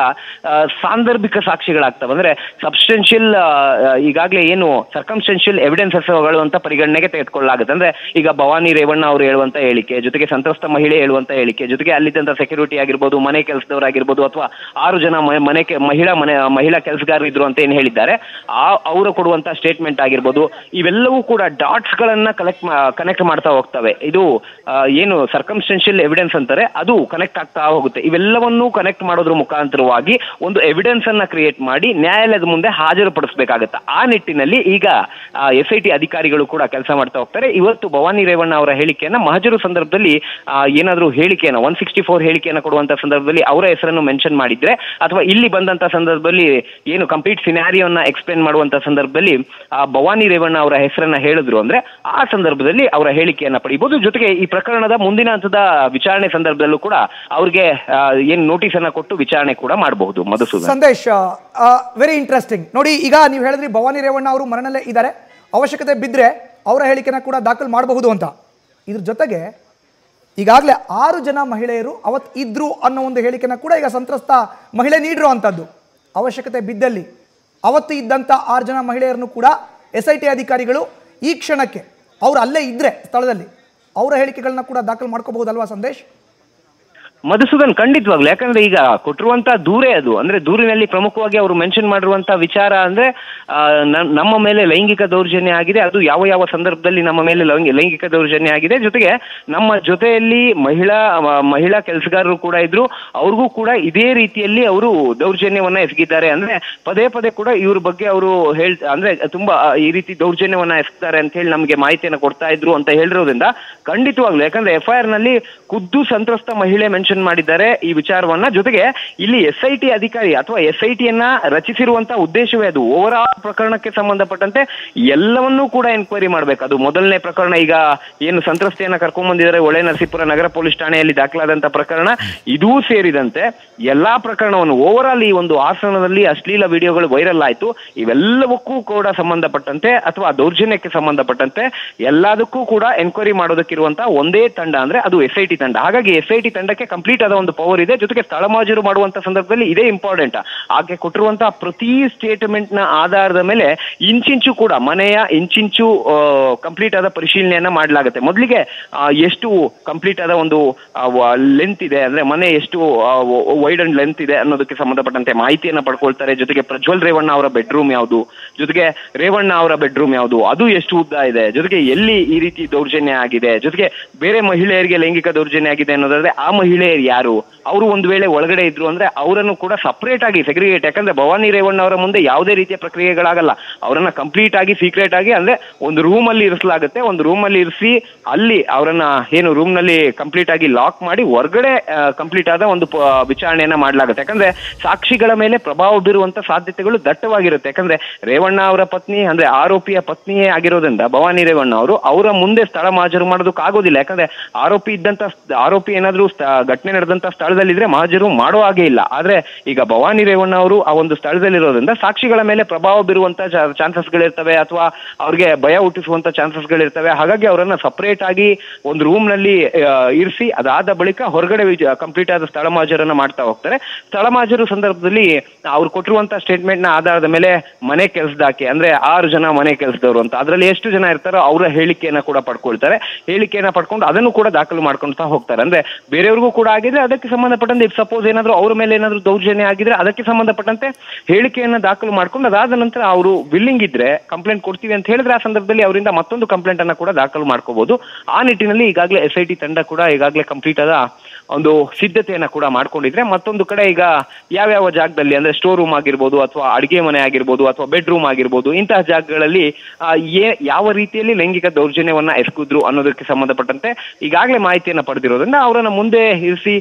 ಸಾಂದರ್ಭಿಕ ಸಾಕ್ಷಿಗಳಾಗ್ತವೆ. ಅಂದ್ರೆ ಸಬ್ಸ್ಟೆನ್ಷಿಯಲ್ ಈಗಾಗಲೇ ಏನು ಸರ್ಕಮ್ಸ್ಟೆನ್ಷಿಯಲ್ ಎವಿಡೆನ್ಸಸ್ಗಳು ಅಂತ ಪರಿಗಣನೆಗೆ ತೆಗೆದುಕೊಳ್ಳಲಾಗುತ್ತೆ. ಅಂದ್ರೆ ಈಗ ಭವಾನಿ ರೇವಣ್ಣ ಅವರು ಹೇಳುವಂತ ಹೇಳಿಕೆ, ಜೊತೆಗೆ ಸಂತ್ರಸ್ತ ಮಹಿಳೆ ಹೇಳುವಂತ ಹೇಳಿಕೆ, ಜೊತೆಗೆ ಅಲ್ಲಿದ್ದಂತ ಸೆಕ್ಯೂರಿಟಿ ಆಗಿರ್ಬೋದು, ಮನೆ ಕೆಲಸದವರಾಗಿರ್ಬೋದು, ಅಥವಾ 6 ಜನ ಮಹಿಳಾ ಕೆಲಸಗಾರರು ಇದ್ರು ಅಂತ ಏನ್ ಹೇಳಿದ್ದಾರೆ, ಅವರು ಕೊಡುವಂತ ಸ್ಟೇಟ್ಮೆಂಟ್ ಆಗಿರ್ಬೋದು, ಇವೆಲ್ಲವೂ ಕೂಡ ಡಾಟ್ಸ್ ಗಳನ್ನ ಕನೆಕ್ಟ್ ಮಾಡ್ತಾ ಹೋಗ್ತವೆ. ಇದು ಏನು ಸರ್ಕಮ್ಸ್ಟೆನ್ಷಿಯಲ್ ಎವಿಡೆನ್ಸ್ ಅಂತಾರೆ, ಅದು ಕನೆಕ್ಟ್ ಆಗ್ತಾ ಹೋಗುತ್ತೆ. ಆಗುತ್ತೆ. ಇವೆಲ್ಲವನ್ನೂ ಕನೆಕ್ಟ್ ಮಾಡೋದ್ರ ಮುಖಾಂತರವಾಗಿ ಒಂದು ಎವಿಡೆನ್ಸ್ ಅನ್ನ ಕ್ರಿಯೇಟ್ ಮಾಡಿ ನ್ಯಾಯಾಲಯದ ಮುಂದೆ ಹಾಜರುಪಡಿಸಬೇಕಾಗುತ್ತೆ. ಆ ನಿಟ್ಟಿನಲ್ಲಿ ಈಗ SIT ಅಧಿಕಾರಿಗಳು ಕೂಡ ಕೆಲಸ ಮಾಡ್ತಾ ಹೋಗ್ತಾರೆ. ಇವತ್ತು ಭವಾನಿ ರೇವಣ್ಣ ಅವರ ಹೇಳಿಕೆಯನ್ನ ಮಹಜರು ಸಂದರ್ಭದಲ್ಲಿ ಏನಾದರೂ ಹೇಳಿಕೆಯನ್ನ 164 ಹೇಳಿಕೆಯನ್ನ ಕೊಡುವಂತ ಸಂದರ್ಭದಲ್ಲಿ ಅವರ ಹೆಸರನ್ನು ಮೆನ್ಷನ್ ಮಾಡಿದ್ರೆ ಅಥವಾ ಇಲ್ಲಿ ಬಂದಂತ ಸಂದರ್ಭದಲ್ಲಿ ಏನು ಕಂಪ್ಲೀಟ್ ಸಿನಾರಿಯೋನ ಎಕ್ಸ್ಪ್ಲೇನ್ ಮಾಡುವಂತ ಸಂದರ್ಭದಲ್ಲಿ ಭವಾನಿ ರೇವಣ್ಣ ಅವರ ಹೆಸರನ್ನ ಹೇಳಿದ್ರು ಅಂದ್ರೆ ಆ ಸಂದರ್ಭದಲ್ಲಿ ಅವರ ಹೇಳಿಕೆಯನ್ನ ಪಡಿಬಹುದು. ಜೊತೆಗೆ ಈ ಪ್ರಕರಣದ ಮುಂದಿನ ಹಂತದ ವಿಚಾರಣೆ ಸಂದರ್ಭದಲ್ಲೂ ಕೂಡ ಅವ್ರಿಗೆ ಏನು ನೋಟಿಸ್ ಅನ್ನ ಕೊಟ್ಟು ವಿಚಾರಣೆ ಕೂಡ ಮಾಡಬಹುದು. Madhusudan, Sandesh, very interesting. ನೋಡಿ, ಈಗ ನೀವು ಹೇಳಿದ್ರಿ ಭವಾನಿ ರೇವಣ್ಣ ಅವರು ಮನೆಯಲ್ಲೇ ಇದ್ದಾರೆ, ಅವಶ್ಯಕತೆ ಬಿದ್ದರೆ ಅವರ ಹೇಳಿಕೆನ ಕೂಡ ದಾಖಲು ಮಾಡಬಹುದು ಅಂತ. ಇದ್ರ ಜೊತೆಗೆ ಈಗಾಗಲೇ 6 ಜನ ಮಹಿಳೆಯರು ಅವತ್ತು ಇದ್ರು ಅನ್ನೋ ಒಂದು ಹೇಳಿಕೆನ ಕೂಡ ಈಗ ಸಂತ್ರಸ್ತ ಮಹಿಳೆ ನೀಡಿರೋ ಅಂಥದ್ದು. ಅವಶ್ಯಕತೆ ಬಿದ್ದಲ್ಲಿ ಅವತ್ತು ಇದ್ದಂಥ 6 ಜನ ಮಹಿಳೆಯರನ್ನು ಕೂಡ SIT ಅಧಿಕಾರಿಗಳು ಈ ಕ್ಷಣಕ್ಕೆ ಅವರು ಅಲ್ಲೇ ಇದ್ರೆ ಸ್ಥಳದಲ್ಲಿ ಅವರ ಹೇಳಿಕೆಗಳನ್ನ ಕೂಡ ದಾಖಲು ಮಾಡ್ಕೋಬಹುದಲ್ವಾ ಸಂದೇಶ್? ಮಧುಸೂದನ್, ಖಂಡಿತವಾಗ್ಲು. ಯಾಕಂದ್ರೆ ಈಗ ಕೊಟ್ಟಿರುವಂತ ದೂರೇ ಅದು. ಅಂದ್ರೆ ದೂರಿನಲ್ಲಿ ಪ್ರಮುಖವಾಗಿ ಅವರು ಮೆನ್ಷನ್ ಮಾಡಿರುವಂತ ವಿಚಾರ ಅಂದ್ರೆ ನಮ್ಮ ಮೇಲೆ ಲೈಂಗಿಕ ದೌರ್ಜನ್ಯ ಆಗಿದೆ, ಅದು ಯಾವ ಯಾವ ಸಂದರ್ಭದಲ್ಲಿ ನಮ್ಮ ಮೇಲೆ ಲೈಂಗಿಕ ದೌರ್ಜನ್ಯ ಆಗಿದೆ, ಜೊತೆಗೆ ನಮ್ಮ ಜೊತೆಯಲ್ಲಿ ಮಹಿಳಾ ಕೆಲಸಗಾರರು ಕೂಡ ಇದ್ರು, ಅವ್ರಿಗೂ ಕೂಡ ಇದೇ ರೀತಿಯಲ್ಲಿ ಅವರು ದೌರ್ಜನ್ಯವನ್ನ ಎಸಗಿದ್ದಾರೆ. ಅಂದ್ರೆ ಪದೇ ಪದೇ ಕೂಡ ಇವ್ರ ಬಗ್ಗೆ ಅವರು ಅಂದ್ರೆ ತುಂಬಾ ಈ ರೀತಿ ದೌರ್ಜನ್ಯವನ್ನ ಎಸಗ್ತಾರೆ ಅಂತ ಹೇಳಿ ನಮಗೆ ಮಾಹಿತಿಯನ್ನು ಕೊಡ್ತಾ ಇದ್ರು ಅಂತ ಹೇಳಿರೋದ್ರಿಂದ ಖಂಡಿತವಾಗ್ಲು, ಯಾಕಂದ್ರೆ FIR ನಲ್ಲಿ ಖುದ್ದು ಸಂತ್ರಸ್ತ ಮಹಿಳೆ ಮೆನ್ಷನ್ ಮಾಡಿದ್ದಾರೆ ಈ ವಿಚಾರವನ್ನ. ಜೊತೆಗೆ ಇಲ್ಲಿ SIT ಅಧಿಕಾರಿ ಅಥವಾ SIT ಯನ್ನ ರಚಿಸಿರುವಂತಹ ಉದ್ದೇಶವೇ ಅದು. ಓವರ್ ಆಲ್ ಪ್ರಕರಣಕ್ಕೆ ಸಂಬಂಧಪಟ್ಟಂತೆ ಎಲ್ಲವನ್ನೂ ಕೂಡ ಎನ್ಕ್ವೈರಿ ಮಾಡ್ಬೇಕು. ಅದು ಮೊದಲನೇ ಪ್ರಕರಣ, ಈಗ ಏನು ಸಂತ್ರಸ್ತೆಯನ್ನ ಕರ್ಕೊಂಡ್ ಬಂದಿದ್ದಾರೆ ಹೊಳೆನರಸೀಪುರ ನಗರ ಪೊಲೀಸ್ ಠಾಣೆಯಲ್ಲಿ ದಾಖಲಾದಂತ ಪ್ರಕರಣ, ಇದೂ ಸೇರಿದಂತೆ ಎಲ್ಲಾ ಪ್ರಕರಣವನ್ನು ಓವರ್ ಆಲ್ ಈ ಒಂದು ಆಸನದಲ್ಲಿ ಅಶ್ಲೀಲ ವಿಡಿಯೋಗಳು ವೈರಲ್ ಆಯ್ತು, ಇವೆಲ್ಲವಕ್ಕೂ ಕೂಡ ಸಂಬಂಧಪಟ್ಟಂತೆ ಅಥವಾ ದೌರ್ಜನ್ಯಕ್ಕೆ ಸಂಬಂಧಪಟ್ಟಂತೆ ಎಲ್ಲದಕ್ಕೂ ಕೂಡ ಎನ್ಕ್ವೈರಿ ಮಾಡೋದಕ್ಕಿರುವಂತಹ ಒಂದೇ ತಂಡ ಅಂದ್ರೆ ಅದು SIT ತಂಡ. ಹಾಗಾಗಿ SIT ತಂಡಕ್ಕೆ ಕಂಪ್ಲೀಟ್ ಆದ ಒಂದು ಪವರ್ ಇದೆ. ಜೊತೆಗೆ ಸ್ಥಳ ಮಾಜೂರು ಮಾಡುವಂತ ಸಂದರ್ಭದಲ್ಲಿ ಇದೇ ಇಂಪಾರ್ಟೆಂಟ್. ಆಕೆ ಕೊಟ್ಟಿರುವಂತಹ ಪ್ರತಿ ಸ್ಟೇಟ್ಮೆಂಟ್ ನ ಆಧಾರದ ಮೇಲೆ ಇಂಚಿಂಚು ಕೂಡ ಮನೆಯ ಇಂಚಿಂಚು ಕಂಪ್ಲೀಟ್ ಆದ ಪರಿಶೀಲನೆಯನ್ನ ಮಾಡಲಾಗುತ್ತೆ. ಮೊದಲಿಗೆ ಎಷ್ಟು ಕಂಪ್ಲೀಟ್ ಆದ ಒಂದು ಲೆಂತ್ ಇದೆ ಅಂದ್ರೆ ಮನೆ ಎಷ್ಟು ವೈಡ್ ಅಂಡ್ ಲೆಂತ್ ಇದೆ ಅನ್ನೋದಕ್ಕೆ ಸಂಬಂಧಪಟ್ಟಂತೆ ಮಾಹಿತಿಯನ್ನ ಪಡ್ಕೊಳ್ತಾರೆ. ಜೊತೆಗೆ ಪ್ರಜ್ವಲ್ ರೇವಣ್ಣ ಅವರ ಬೆಡ್ರೂಮ್ ಯಾವುದು, ಜೊತೆಗೆ ರೇವಣ್ಣ ಅವರ ಬೆಡ್ರೂಮ್ ಯಾವುದು, ಅದು ಎಷ್ಟು ಉದ್ದ ಇದೆ, ಜೊತೆಗೆ ಎಲ್ಲಿ ಈ ರೀತಿ ದೌರ್ಜನ್ಯ ಆಗಿದೆ, ಜೊತೆಗೆ ಬೇರೆ ಮಹಿಳೆಯರಿಗೆ ಲೈಂಗಿಕ ದೌರ್ಜನ್ಯ ಆಗಿದೆ ಅನ್ನೋದಾದ್ರೆ ಆ ಮಹಿಳೆಯರು ಯಾರು, ಅವರು ಒಂದು ವೇಳೆ ಒಳಗಡೆ ಇದ್ರು ಅಂದ್ರೆ ಅವರನ್ನು ಕೂಡ ಸಪರೇಟ್ ಆಗಿ ಸೆಗ್ರಿಗೇಟ್, ಯಾಕಂದ್ರೆ ಭವಾನಿ ರೇವಣ್ಣ ಅವರ ಮುಂದೆ ಯಾವುದೇ ರೀತಿಯ ಪ್ರಕ್ರಿಯೆಗಳಾಗಲ್ಲ, ಅವರನ್ನ ಕಂಪ್ಲೀಟ್ ಆಗಿ ಸೀಕ್ರೆಟ್ ಆಗಿ ಅಂದ್ರೆ ಒಂದು ರೂಮ್ ಅಲ್ಲಿ ಇರಿಸಲಾಗುತ್ತೆ. ಒಂದು ರೂಮ್ ಅಲ್ಲಿ ಇರಿಸಿ ಅಲ್ಲಿ ಅವರನ್ನ ಏನು ರೂಮ್ ನಲ್ಲಿ ಕಂಪ್ಲೀಟ್ ಆಗಿ ಲಾಕ್ ಮಾಡಿ ಹೊರಗಡೆ ಕಂಪ್ಲೀಟ್ ಆದ ಒಂದು ವಿಚಾರಣೆಯನ್ನ ಮಾಡಲಾಗುತ್ತೆ. ಯಾಕಂದ್ರೆ ಸಾಕ್ಷಿಗಳ ಮೇಲೆ ಪ್ರಭಾವ ಬೀರುವಂತ ಸಾಧ್ಯತೆಗಳು ದಟ್ಟವಾಗಿರುತ್ತೆ. ಯಾಕಂದ್ರೆ ರೇವಣ್ಣ ಅವರ ಪತ್ನಿ ಅಂದ್ರೆ ಆರೋಪಿಯ ಪತ್ನಿಯೇ ಆಗಿರೋದ್ರಿಂದ ಭವಾನಿ ರೇವಣ್ಣ ಅವರು ಅವರ ಮುಂದೆ ಸ್ಥಳ ಮಾಜರು ಮಾಡೋದಕ್ಕೆ ಆಗೋದಿಲ್ಲ. ಯಾಕಂದ್ರೆ ಆರೋಪಿ ಏನಾದ್ರೂ ಘಟನೆ ನಡೆದಂತ ಸ್ಥಳದಲ್ಲಿದ್ರೆ ಮಾಜರು ಮಾಡೋ ಹಾಗೆ ಇಲ್ಲ. ಆದ್ರೆ ಈಗ ಭವಾನಿ ರೇವಣ್ಣ ಅವರು ಆ ಒಂದು ಸ್ಥಳದಲ್ಲಿರೋದ್ರಿಂದ ಸಾಕ್ಷಿಗಳ ಮೇಲೆ ಪ್ರಭಾವ ಬೀರುವಂತ ಚಾನ್ಸಸ್ಗಳಿರ್ತವೆ ಅಥವಾ ಅವ್ರಿಗೆ ಭಯ ಹುಟ್ಟಿಸುವಂತ ಚಾನ್ಸಸ್ಗಳಿರ್ತವೆ. ಹಾಗಾಗಿ ಅವರನ್ನ ಸಪರೇಟ್ ಆಗಿ ಒಂದು ರೂಮ್ ನಲ್ಲಿ ಇರಿಸಿ ಅದಾದ ಬಳಿಕ ಹೊರಗಡೆ ಕಂಪ್ಲೀಟ್ ಆದ ಸ್ಥಳ ಮಾಜರನ್ನ ಮಾಡ್ತಾ ಹೋಗ್ತಾರೆ. ಸ್ಥಳ ಮಾಜರು ಸಂದರ್ಭದಲ್ಲಿ ಅವ್ರು ಕೊಟ್ಟಿರುವಂತ ಸ್ಟೇಟ್ಮೆಂಟ್ ನ ಆಧಾರದ ಮೇಲೆ ಮನೆ ಕೆಲಸದಾಕೆ ಅಂದ್ರೆ 6 ಜನ ಮನೆ ಕೆಲಸದವರು ಅಂತ ಅದರಲ್ಲಿ ಎಷ್ಟು ಜನ ಇರ್ತಾರೋ ಅವರ ಹೇಳಿಕೆಯನ್ನ ಕೂಡ ಪಡ್ಕೊಳ್ತಾರೆ. ಹೇಳಿಕೆಯನ್ನ ಪಡ್ಕೊಂಡು ಅದನ್ನು ಕೂಡ ದಾಖಲು ಮಾಡ್ಕೊಳ್ತಾ ಹೋಗ್ತಾರೆ. ಅಂದ್ರೆ ಬೇರೆಯವ್ರಿಗೂ ಕೂಡ ಆಗಿದ್ರೆ ಅದಕ್ಕೆ ಸಂಬಂಧಪಟ್ಟಂತೆ ಸಪೋಸ್ ಏನಾದ್ರು ಅವ್ರ ಮೇಲೆ ಏನಾದ್ರು ದೌರ್ಜನ್ಯ ಆಗಿದ್ರೆ ಅದಕ್ಕೆ ಸಂಬಂಧಪಟ್ಟಂತೆ ಹೇಳಿಕೆಯನ್ನ ದಾಖಲು ಮಾಡ್ಕೊಂಡು ಅದಾದ ನಂತರ ಅವರು ವಿಲ್ಲಿಂಗ್ ಇದ್ರೆ ಕಂಪ್ಲೇಂಟ್ ಕೊಡ್ತೀವಿ ಅಂತ ಹೇಳಿದ್ರೆ ಆ ಸಂದರ್ಭದಲ್ಲಿ ಅವರಿಂದ ಮತ್ತೊಂದು ಕಂಪ್ಲೇಂಟ್ ಅನ್ನ ಕೂಡ ದಾಖಲು ಮಾಡ್ಕೋಬಹುದು. ಆ ನಿಟ್ಟಿನಲ್ಲಿ ಈಗಾಗಲೇ SIT ತಂಡ ಕೂಡ ಈಗಾಗಲೇ ಕಂಪ್ಲೀಟ್ ಆದ ಒಂದು ಸಿದ್ಧತೆಯನ್ನ ಕೂಡ ಮಾಡ್ಕೊಂಡಿದ್ರೆ ಮತ್ತೊಂದು ಕಡೆ ಈಗ ಯಾವ್ಯಾವ ಜಾಗದಲ್ಲಿ ಅಂದ್ರೆ ಸ್ಟೋರ್ ರೂಮ್ ಆಗಿರ್ಬೋದು ಅಥವಾ ಅಡಿಗೆ ಮನೆ ಆಗಿರ್ಬೋದು ಅಥವಾ ಬೆಡ್ರೂಮ್ ಆಗಿರ್ಬೋದು ಇಂತಹ ಜಾಗಗಳಲ್ಲಿ ಯಾವ ರೀತಿಯಲ್ಲಿ ಲೈಂಗಿಕ ದೌರ್ಜನ್ಯವನ್ನ ಎಸಗಿದ್ರು ಅನ್ನೋದಕ್ಕೆ ಸಂಬಂಧಪಟ್ಟಂತೆ ಈಗಾಗಲೇ ಮಾಹಿತಿಯನ್ನ ಪಡೆದಿರೋದ್ರಿಂದ ಅವರನ್ನ ಮುಂದೆ ಇರಿಸಿ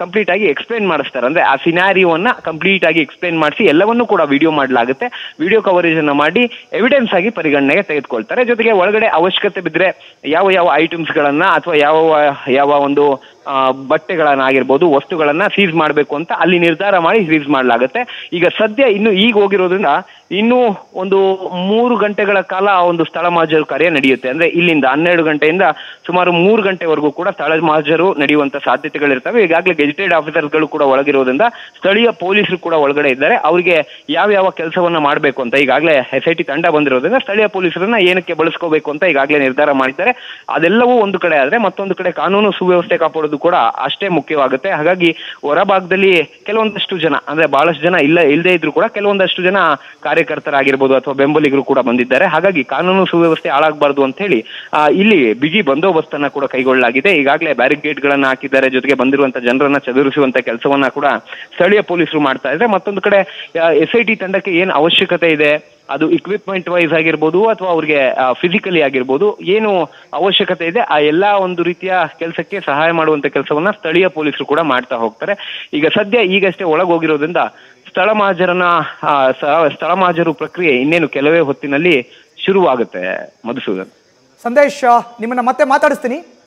ಕಂಪ್ಲೀಟ್ ಆಗಿ ಎಕ್ಸ್ಪ್ಲೇನ್ ಮಾಡಿಸ್ತಾರೆ. ಅಂದ್ರೆ ಆ ಸಿನಾರಿಯೋವನ್ನ ಕಂಪ್ಲೀಟ್ ಆಗಿ ಎಕ್ಸ್ಪ್ಲೇನ್ ಮಾಡಿಸಿ ಎಲ್ಲವನ್ನೂ ಕೂಡ ವಿಡಿಯೋ ಮಾಡಲಾಗುತ್ತೆ. ವಿಡಿಯೋ ಕವರೇಜ್ ಅನ್ನ ಮಾಡಿ ಎವಿಡೆನ್ಸ್ ಆಗಿ ಪರಿಗಣನೆಗೆ ತೆಗೆದುಕೊಳ್ತಾರೆ. ಜೊತೆಗೆ ಒಳಗಡೆ ಅವಶ್ಯಕತೆ ಬಿದ್ರೆ ಯಾವ ಐಟಮ್ಸ್ ಗಳನ್ನ ಅಥವಾ ಯಾವ ಒಂದು ಬಟ್ಟೆಗಳನ್ನಾಗಿರ್ಬೋದು ವಸ್ತುಗಳನ್ನ ಸೀಸ್ ಮಾಡಬೇಕು ಅಂತ ಅಲ್ಲಿ ನಿರ್ಧಾರ ಮಾಡಿ ಸೀಸ್ ಮಾಡಲಾಗುತ್ತೆ. ಈಗ ಸದ್ಯ ಈಗ ಹೋಗಿರೋದ್ರಿಂದ ಇನ್ನೂ ಒಂದು 3 ಗಂಟೆಗಳ ಕಾಲ ಆ ಒಂದು ಸ್ಥಳ ಮಾಜರು ಕಾರ್ಯ ನಡೆಯುತ್ತೆ. ಅಂದ್ರೆ ಇಲ್ಲಿಂದ 12 ಗಂಟೆಯಿಂದ ಸುಮಾರು 3 ಗಂಟೆವರೆಗೂ ಕೂಡ ಸ್ಥಳ ಮಾಜರು ನಡೆಯುವಂತ ಸಾಧ್ಯತೆಗಳಿರ್ತವೆ. ಈಗಾಗಲೇ ಗೆಜೆಟೆಡ್ ಆಫೀಸರ್ಗಳು ಕೂಡ ಒಳಗಿರೋದ್ರಿಂದ ಸ್ಥಳೀಯ ಪೊಲೀಸರು ಕೂಡ ಒಳಗಡೆ ಇದ್ದಾರೆ. ಅವರಿಗೆ ಯಾವ ಕೆಲಸವನ್ನ ಮಾಡಬೇಕು ಅಂತ ಈಗಾಗಲೇ SIT ತಂಡ ಬಂದಿರೋದ್ರಿಂದ ಸ್ಥಳೀಯ ಪೊಲೀಸರನ್ನ ಏನಕ್ಕೆ ಬಳಸ್ಕೋಬೇಕು ಅಂತ ಈಗಾಗಲೇ ನಿರ್ಧಾರ ಮಾಡಿದ್ದಾರೆ. ಅದೆಲ್ಲವೂ ಒಂದು ಕಡೆ ಆದ್ರೆ ಮತ್ತೊಂದು ಕಡೆ ಕಾನೂನು ಸುವ್ಯವಸ್ಥೆ ಕಾಪಾಡೋದು ಅನ್ನೋದು ಕೂಡ ಅಷ್ಟೇ ಮುಖ್ಯವಾಗುತ್ತೆ. ಹಾಗಾಗಿ ಹೊರಭಾಗದಲ್ಲಿ ಕೆಲವೊಂದಷ್ಟು ಜನ ಅಂದ್ರೆ ಬಹಳಷ್ಟು ಜನ ಇಲ್ಲದೆ ಇದ್ರು ಕೂಡ ಕೆಲವೊಂದಷ್ಟು ಜನ ಕಾರ್ಯಕರ್ತರಾಗಿರ್ಬೋದು ಅಥವಾ ಬೆಂಬಲಿಗರು ಕೂಡ ಬಂದಿದ್ದಾರೆ. ಹಾಗಾಗಿ ಕಾನೂನು ಸುವ್ಯವಸ್ಥೆ ಹಾಳಾಗಬಾರ್ದು ಅಂತ ಹೇಳಿ ಇಲ್ಲಿ ಬಿಗಿ ಬಂದೋಬಸ್ತನ್ನ ಕೂಡ ಕೈಗೊಳ್ಳಲಾಗಿದೆ. ಈಗಾಗಲೇ ಬ್ಯಾರಿಕೇಡ್ ಗಳನ್ನ ಹಾಕಿದ್ದಾರೆ. ಜೊತೆಗೆ ಬಂದಿರುವಂತಹ ಜನರನ್ನ ಚದುರಿಸುವಂತ ಕೆಲಸವನ್ನ ಕೂಡ ಸ್ಥಳೀಯ ಪೊಲೀಸರು ಮಾಡ್ತಾ ಇದ್ದಾರೆ. ಮತ್ತೊಂದು ಕಡೆ SIT ತಂಡಕ್ಕೆ ಏನ್ ಅವಶ್ಯಕತೆ ಇದೆ, ಅದು ಇಕ್ವಿಪ್ಮೆಂಟ್ ವೈಸ್ ಆಗಿರ್ಬೋದು ಅಥವಾ ಅವ್ರಿಗೆ ಫಿಸಿಕಲಿ ಆಗಿರ್ಬೋದು, ಏನು ಅವಶ್ಯಕತೆ ಇದೆ ಆ ಎಲ್ಲಾ ಒಂದು ರೀತಿಯ ಕೆಲಸಕ್ಕೆ ಸಹಾಯ ಮಾಡುವಂತ ಕೆಲಸವನ್ನ ಸ್ಥಳೀಯ ಪೊಲೀಸರು ಕೂಡ ಮಾಡ್ತಾ ಹೋಗ್ತಾರೆ. ಈಗ ಸದ್ಯ ಈಗಷ್ಟೇ ಒಳಗೆ ಹೋಗಿರೋದ್ರಿಂದ ಸ್ಥಳ ಮಹಾಜರು ಪ್ರಕ್ರಿಯೆ ಇನ್ನೇನು ಕೆಲವೇ ಹೊತ್ತಿನಲ್ಲಿ ಶುರುವಾಗುತ್ತೆ. ಮಧುಸೂದನ್. ಸಂದೇಶ್, ನಿಮ್ಮನ್ನ ಮತ್ತೆ ಮಾತಾಡಿಸ್ತೀನಿ.